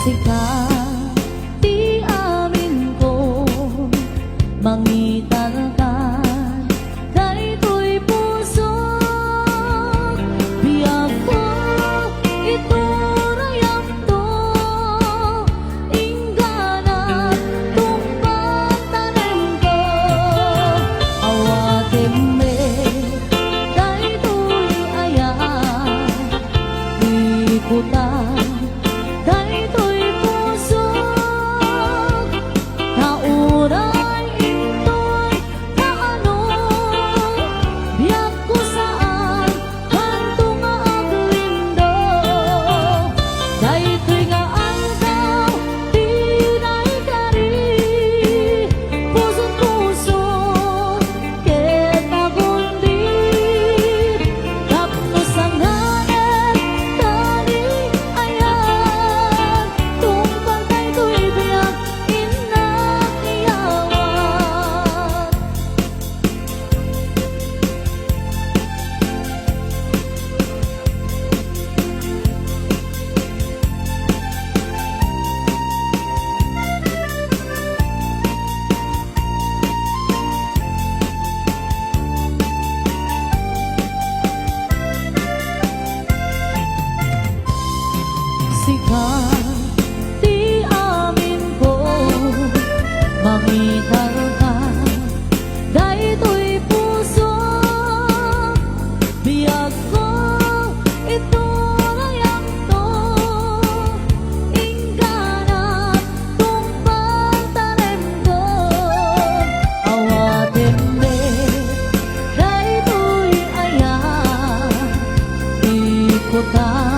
Sikat di amin ko mangitan ka daytoy puso biyak ko iturayam to ingganat tumpang tanem ko awatin me daytoy ayan ikutan daytoy puso nauray intoy kaano biyak ko saan kanto nga aglindo daytoy nga aldaw tinay kari pusong puso ket nagundit tapos ang hanep tani ayan tumpang daytoy biyak inakiyawat sikat di amin ko mangital ka daytoy puso biyak ko iturayam to ingganat tumpang tanem ko awatin me daytoy ayan ikutan